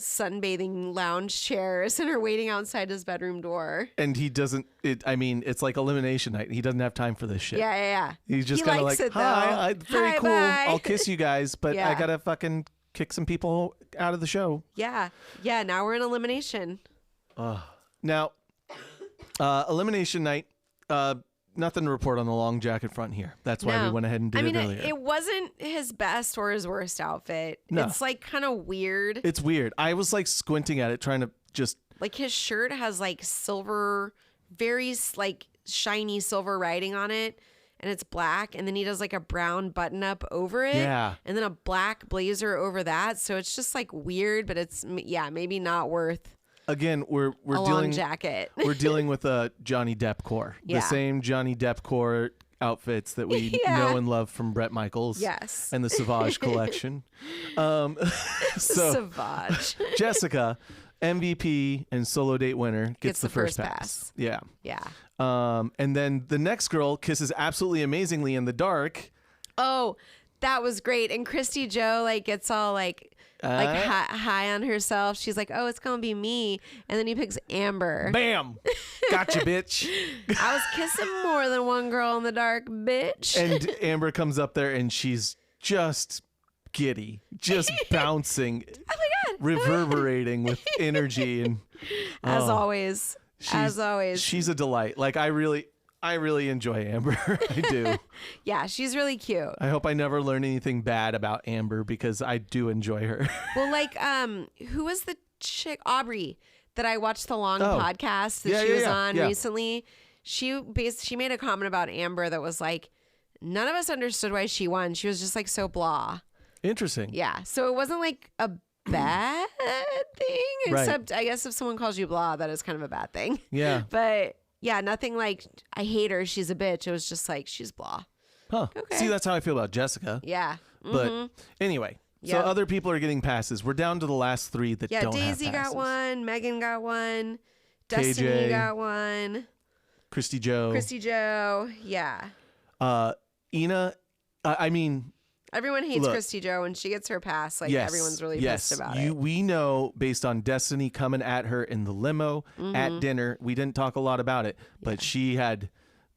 sunbathing lounge chairs and are waiting outside his bedroom door. And he doesn't. It's like elimination night. He doesn't have time for this shit. Yeah. He's just He kind of likes like, it, though. hi, very Hi, cool. bye." I'll kiss you guys, but Yeah. I gotta fucking kick some people out of the show. Yeah. Now we're in elimination. Now, elimination night. Nothing to report on the long jacket front here. That's why we went ahead and did it earlier. It wasn't his best or his worst outfit. No. It's like kind of weird. It's weird. I was like squinting at it, trying to just. Like his shirt has like silver, very like shiny silver writing on it, and it's black. And then he does like a brown button up over it. Yeah. And then a black blazer over that. So it's just like weird, but it's maybe not worth Again, we're a long dealing jacket. we're dealing with a Johnny Depp core. Yeah. The same Johnny Depp core outfits that we know and love from Bret Michaels. Yes. And the Sauvage collection. So Savage. Jessica, MVP and solo date winner, gets the first pass. Yeah. Yeah. And then the next girl kisses absolutely amazingly in the dark. Oh, that was great. And Kristy Joe like gets all like high on herself. She's like, oh, it's gonna be me. And then he picks Amber. Bam! Gotcha, bitch. I was kissing more than one girl in the dark, bitch. And Amber comes up there and she's just giddy, just bouncing, Oh my God. reverberating with energy. And As always. she's a delight. Like I really enjoy Amber. I do. Yeah, she's really cute. I hope I never learn anything bad about Amber, because I do enjoy her. Well, like, who was the chick, Aubrey, that I watched the long podcast that she was on recently? She made a comment about Amber that was like, none of us understood why she won. She was just like so blah. Interesting. Yeah. So it wasn't like a bad thing, except I guess if someone calls you blah, that is kind of a bad thing. Yeah. But yeah, nothing like I hate her, she's a bitch. It was just like she's blah. Huh. Okay. See, that's how I feel about Jessica. Yeah. But anyway, so Yep. other people are getting passes. We're down to the last 3 that Yeah, don't Daisy have passes. got one, Megan got one, Destiny KJ. got one, Kristy Joe. Kristy Joe. Yeah. Ina, Everyone hates Look. Kristy Joe when she gets her pass. Like everyone's really pissed about it. We know based on Destiny coming at her in the limo at dinner. We didn't talk a lot about it, but she had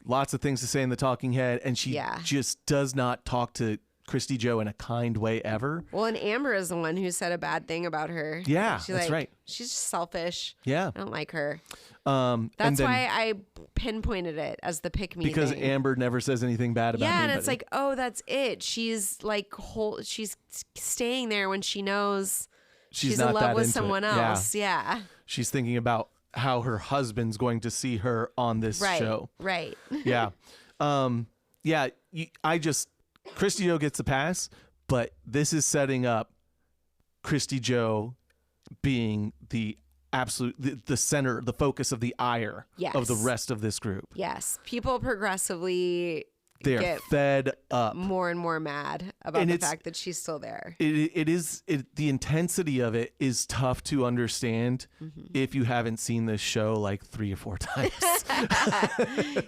lots of things to say in the talking head, and she just does not talk to Kristy Joe in a kind way ever. Well, and Amber is the one who said a bad thing about her. Yeah, that's right. She's just selfish. Yeah. I don't like her. That's why I pinpointed it as the pick-me because thing. Amber never says anything bad about Yeah, anybody. and it's like, oh, that's it. She's like she's staying there when she knows she's not in love that with into someone it. else. Yeah. She's thinking about how her husband's going to see her on this show. Right. Yeah. Kristy Joe gets a pass, but this is setting up Kristy Joe being the absolute, the center, the focus of the ire of the rest of this group. Yes. People progressively They're get fed up. more and more mad about the fact that she's still there. The intensity of it is tough to understand if you haven't seen this show like 3 or 4 times.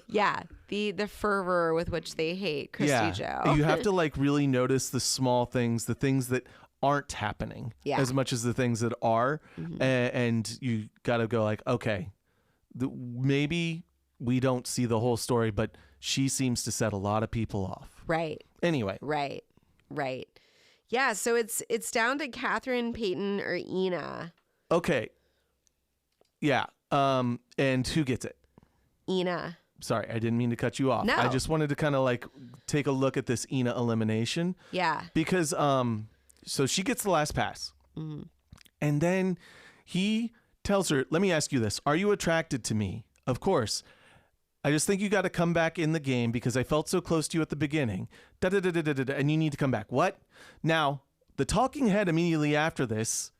Yeah. The fervor with which they hate Kristy Joe. You have to like really notice the small things, the things that aren't happening as much as the things that are. And you got to go like, okay, maybe we don't see the whole story, but she seems to set a lot of people off. Right. Anyway. Right. Yeah, so it's down to Catherine, Peyton, or Ina. Okay. Yeah. And who gets it? Ina. Sorry, I didn't mean to cut you off. No. I just wanted to kind of like take a look at this Ina elimination. Yeah. Because so she gets the last pass. And then he tells her, let me ask you this. Are you attracted to me? Of course. I just think you got to come back in the game because I felt so close to you at the beginning. And you need to come back. What? Now, the talking head immediately after this,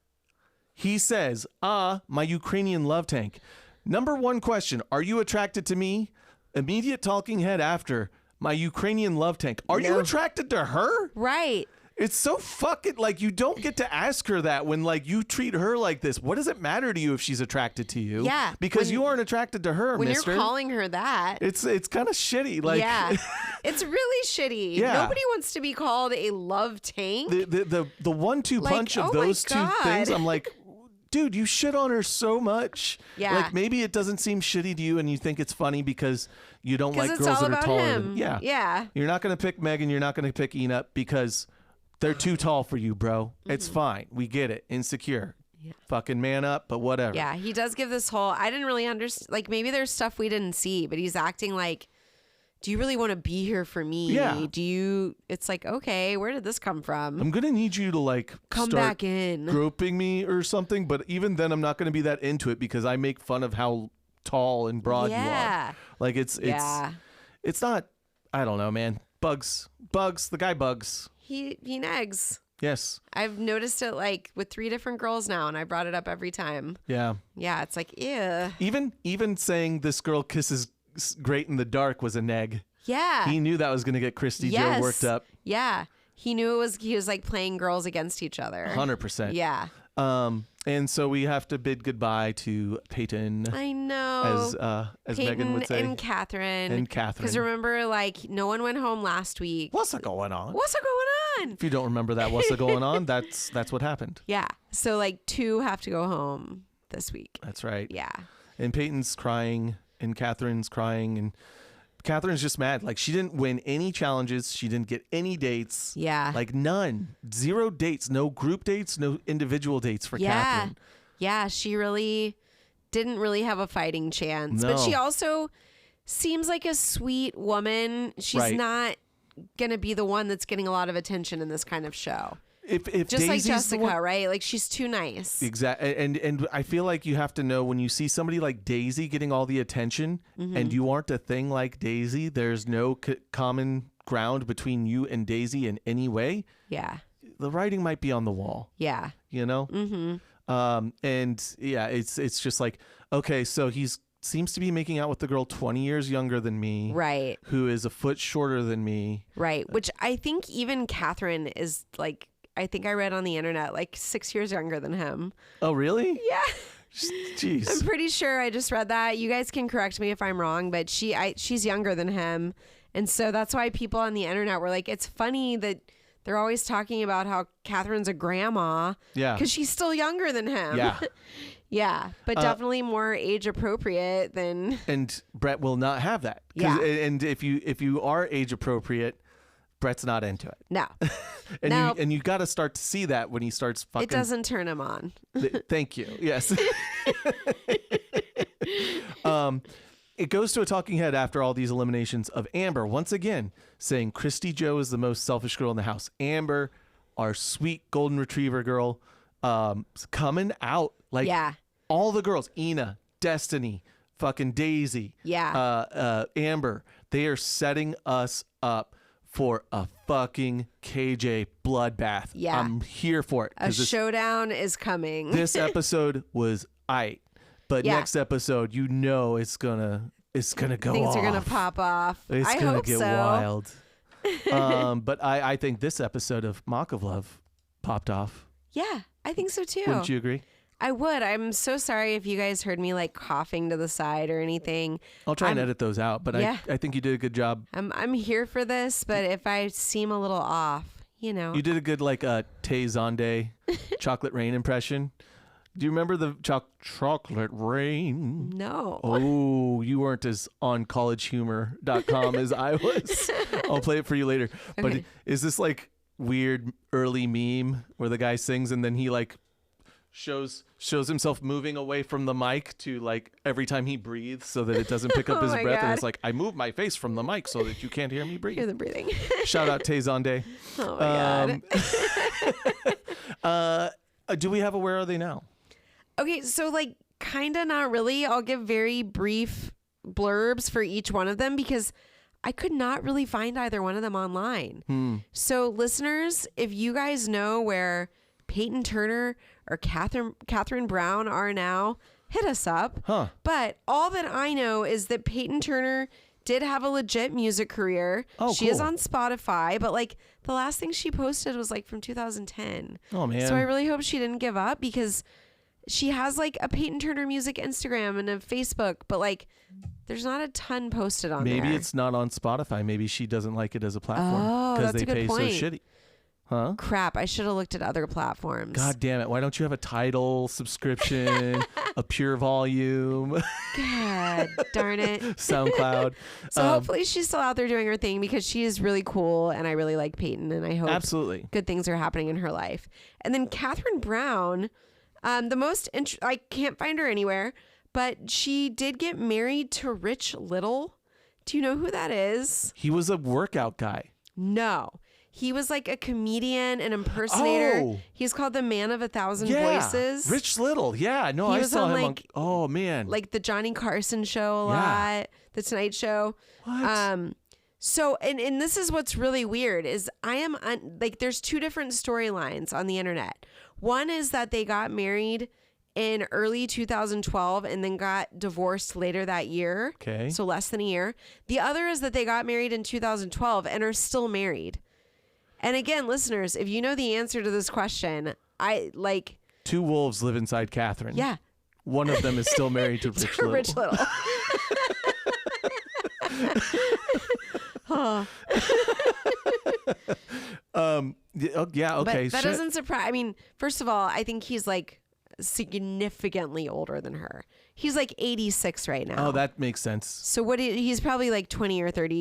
he says, my Ukrainian love tank. Number 1 question, are you attracted to me? Immediate talking head after, my Ukrainian love tank. Are you attracted to her? Right. It's so fucking like you don't get to ask her that when like you treat her like this. What does it matter to you if she's attracted to you? Yeah. Because you aren't attracted to her, When mister. you're calling her that. It's kind of shitty. Like yeah. It's really shitty. Yeah. Nobody wants to be called a love tank. the 1-2 punch of those two things, I'm like, dude, you shit on her so much. Yeah. Like maybe it doesn't seem shitty to you and you think it's funny because you don't like it's girls all that are about taller him. than yeah. Yeah. You're not gonna pick Megan, you're not gonna pick Ina because they're too tall for you, bro. It's fine. We get it. Insecure. Yeah. Fucking man up, but whatever. Yeah, he does give this whole, I didn't really understand, like maybe there's stuff we didn't see, but he's acting like, do you really want to be here for me? Yeah. It's like, okay, where did this come from? I'm going to need you to like Come start back in. groping me or something, but even then I'm not going to be that into it because I make fun of how tall and broad you are. Like it's not, I don't know, man. Bugs, the guy Bugs. He nags. Yes. I've noticed it like with 3 different girls now, and I brought it up every time. Yeah. Yeah, it's like, ew. Even saying this girl kisses great in the dark was a neg. Yeah. He knew that was going to get Kristy Joe worked up. Yeah. He knew he was like playing girls against each other. 100%. Yeah. And so we have to bid goodbye to Peyton. I know. As Peyton Megan would say. and Catherine. Because remember, like, no one went home last week. What's going on? What's going on? If you don't remember that, what's going on? That's what happened. Yeah. So like 2 have to go home this week. That's right. Yeah. And Peyton's crying and Catherine's crying and Catherine's just mad. Like she didn't win any challenges. She didn't get any dates. Yeah. Like none. 0 dates. No group dates. No individual dates for Catherine. Yeah. She really didn't really have a fighting chance. No. But she also seems like a sweet woman. She's not going to be the one that's getting a lot of attention in this kind of show. If just Daisy's like Jessica, one, right? Like she's too nice. Exactly. And I feel like you have to know when you see somebody like Daisy getting all the attention and you aren't a thing like Daisy, there's no common ground between you and Daisy in any way. Yeah. The writing might be on the wall. Yeah. You know? And yeah, it's just like, okay, so seems to be making out with the girl 20 years younger than me. Right. Who is a foot shorter than me. Right. Which I think even Catherine is like, I think I read on the internet, like 6 years younger than him. Oh, really? Yeah. Jeez. I'm pretty sure I just read that. You guys can correct me if I'm wrong, but she's younger than him. And so that's why people on the internet were like, it's funny that they're always talking about how Catherine's a grandma. Yeah. Because she's still younger than him. Yeah. Yeah, but definitely more age appropriate than. And Bret will not have that. Yeah. And if you are age appropriate, Bret's not into it. No. And you got to start to see that when he starts fucking. It doesn't turn him on. Thank you. Yes. It goes to a talking head after all these eliminations of Amber once again saying Kristy Joe is the most selfish girl in the house. Amber, our sweet golden retriever girl, coming out like all the girls, Ina, Destiny, fucking Daisy, Amber, they are setting us up for a fucking KJ bloodbath. Yeah. I'm here for it. A showdown is coming. This episode was aight. But next episode, you know it's gonna go Things off. are gonna pop off. It's gonna get wild. But I think this episode of Mock of Love popped off. Yeah, I think so too. Wouldn't you agree? I would. I'm so sorry if you guys heard me like coughing to the side or anything. I'll try and edit those out, but I think you did a good job. I'm here for this, but if I seem a little off, you know. You did a good like Tay Zonde Chocolate Rain impression. Do you remember the Chocolate Rain? No. Oh, you weren't as on collegehumor.com as I was. I'll play it for you later. Okay. But is this like weird early meme where the guy sings and then he like shows himself moving away from the mic to like every time he breathes so that it doesn't pick up his breath. God. And it's like, I move my face from the mic so that you can't hear me breathe. Hear the breathing. Shout out Tay Zonde. Oh my God. Do we have a Where Are They Now? Okay, so like kind of not really. I'll give very brief blurbs for each one of them because I could not really find either one of them online. So listeners, if you guys know where Peyton Turner or Catherine Brown are now, hit us up. But all that I know is that Peyton Turner did have a legit music career. She is on Spotify, but like the last thing she posted was like from 2010. Oh man. So I really hope she didn't give up because she has like a Peyton Turner Music Instagram and a Facebook, but like there's not a ton posted on there. Maybe it's not on Spotify. Maybe she doesn't like it as a platform because they pay point. so shitty. Huh? Crap, I should have looked at other platforms. God damn it. Why don't you have a Tidal subscription, a Pure Volume? God darn it. SoundCloud. So hopefully she's still out there doing her thing because she is really cool and I really like Peyton and I hope absolutely good things are happening in her life. And then Catherine Brown, I can't find her anywhere, but she did get married to Rich Little. Do you know who that is? He was a workout guy. No. He was like a comedian, an impersonator. Oh. He's called the Man of 1,000 Voices. Rich Little. Yeah. No, I saw him on. Oh, man. Like the Johnny Carson show a lot. The Tonight Show. What? So, and this is what's really weird is there's two different storylines on the internet. One is that they got married in early 2012 and then got divorced later that year. Okay. So less than a year. The other is that they got married in 2012 and are still married. And again, listeners, if you know the answer to this question, two wolves live inside Catherine. Yeah. One of them is still married to Rich Little. Rich Little. Yeah, okay. But that doesn't surprise. I mean, first of all, I think he's like significantly older than her. He's like 86 right now. Oh, that makes sense. So he's probably like 20 or 30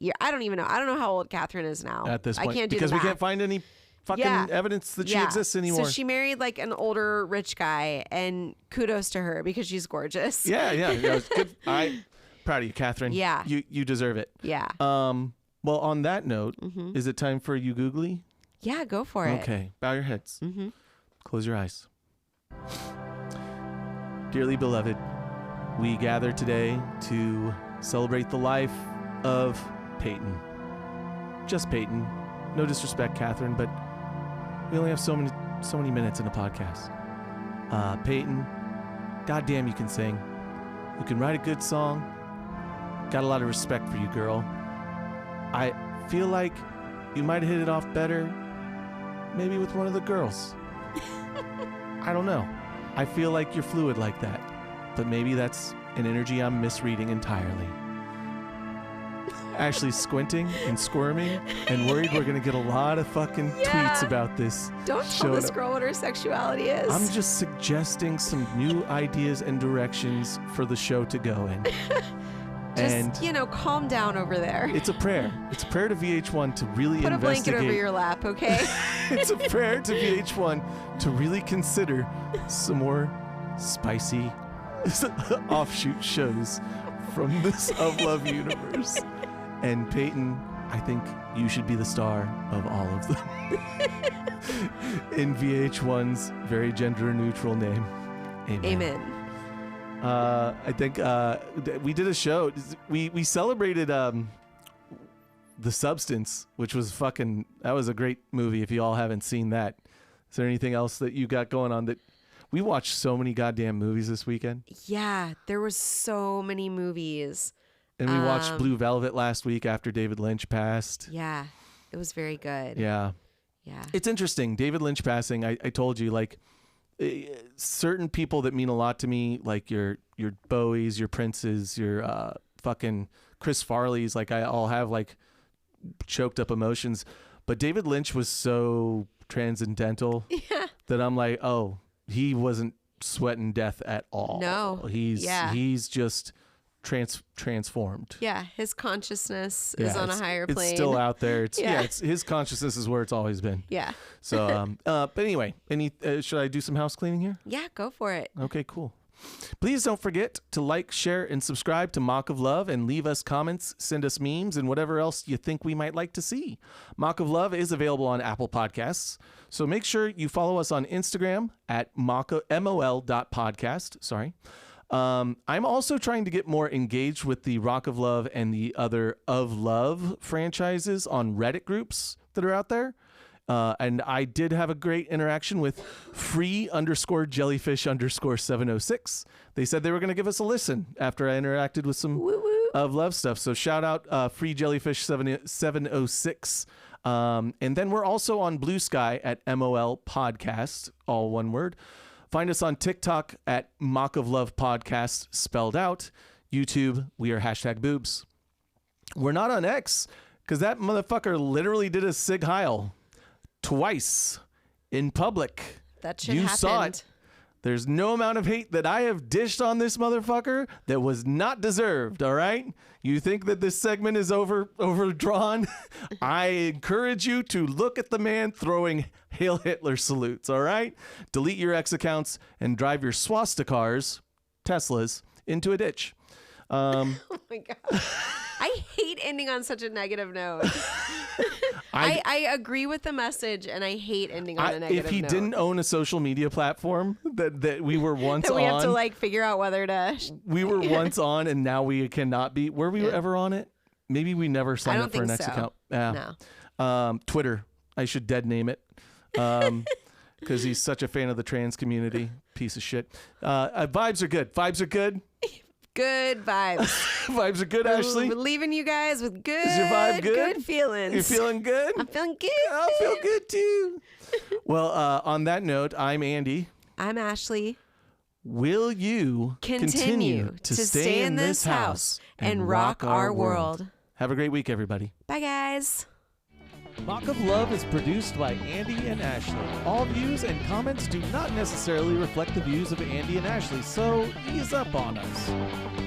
years. I don't even know. I don't know how old Catherine is now. At this point. I can't do because the we math. can't find any fucking evidence that she exists anymore. So she married like an older rich guy and kudos to her because she's gorgeous. Yeah. It's good. Proud of you, Catherine. Yeah. You deserve it. Yeah. Well, on that note, is it time for you googly? Yeah, go for it. Okay. Bow your heads. Close your eyes. Dearly beloved, we gather today to celebrate the life of Peyton. Just Peyton. No disrespect, Catherine, but we only have so many minutes in a podcast. Peyton, goddamn, you can sing. You can write a good song. Got a lot of respect for you, girl. I feel like you might have hit it off better maybe with one of the girls. I don't know. I feel like you're fluid like that, but maybe that's an energy I'm misreading entirely. Ashley's squinting and squirming and worried we're going to get a lot of fucking tweets about this. Don't tell this girl what her sexuality is. I'm just suggesting some new ideas and directions for the show to go in. Just, calm down over there. It's a prayer. It's a prayer to VH1 to really Put investigate. a blanket over your lap, okay? It's a prayer to VH1 to really consider some more spicy offshoot shows from this Of Love universe. And Peyton, I think you should be the star of all of them. In VH1's very gender-neutral name. Amen. Amen. I think we did a show. We celebrated The Substance, which was that was a great movie. If you all haven't seen that, is there anything else that you got going on? That we watched so many goddamn movies this weekend. Yeah, there was so many movies. And we watched Blue Velvet last week after David Lynch passed. Yeah, it was very good. Yeah. It's interesting. David Lynch passing. I told you, like, certain people that mean a lot to me, like your Bowies, your Princes, your fucking Chris Farley's, like I all have like choked up emotions. But David Lynch was so transcendental that I'm like, oh, he wasn't sweating death at all. No. He's just transformed. Yeah, his consciousness is on a higher plane. It's still out there. It's his consciousness is where it's always been. Yeah. So, but anyway, should I do some house cleaning here? Yeah, go for it. Okay, cool. Please don't forget to like, share, and subscribe to Mock of Love and leave us comments, send us memes, and whatever else you think we might like to see. Mock of Love is available on Apple Podcasts, so make sure you follow us on Instagram at mol.podcast. Sorry. I'm also trying to get more engaged with the Rock of Love and the other Of Love franchises on Reddit groups that are out there. And I did have a great interaction with free_jellyfish_706. They said they were going to give us a listen after I interacted with some Of Love stuff. So shout out free jellyfish 706. And then we're also on Blue Sky at MOL Podcast, all one word. Find us on TikTok at Mock of Love Podcast, spelled out. YouTube, we are #boobs. We're not on X because that motherfucker literally did a Sig Heil twice in public. That shit you happened. Saw it. There's no amount of hate that I have dished on this motherfucker that was not deserved, all right? You think that this segment is overdrawn? I encourage you to look at the man throwing Hail Hitler salutes, all right? Delete your X accounts and drive your swastikars, Teslas, into a ditch. Oh my God. I hate ending on such a negative note. I agree with the message, and I hate ending on a negative note. If he didn't own a social media platform that we were once that we on. have to like figure out whether to. We were once on, and now we cannot be. Were we ever on it? Maybe we never signed up for an X account. Yeah. No. Twitter. I should dead name it. Because he's such a fan of the trans community. Piece of shit. Vibes are good. Vibes are good. Good vibes. Vibes are good, Ashley. We're leaving you guys with good. Is your vibe good? Good feelings. You're feeling good? I'm feeling good. I feel good too. Well, on that note, I'm Andy. I'm Ashley. Will you continue to stay in this house and rock our world? Have a great week, everybody. Bye, guys. Mock of Love is produced by Andy and Ashley. All views and comments do not necessarily reflect the views of Andy and Ashley, so ease up on us.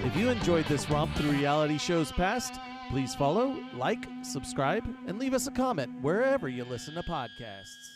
If you enjoyed this romp through reality shows past, please follow, like, subscribe, and leave us a comment wherever you listen to podcasts.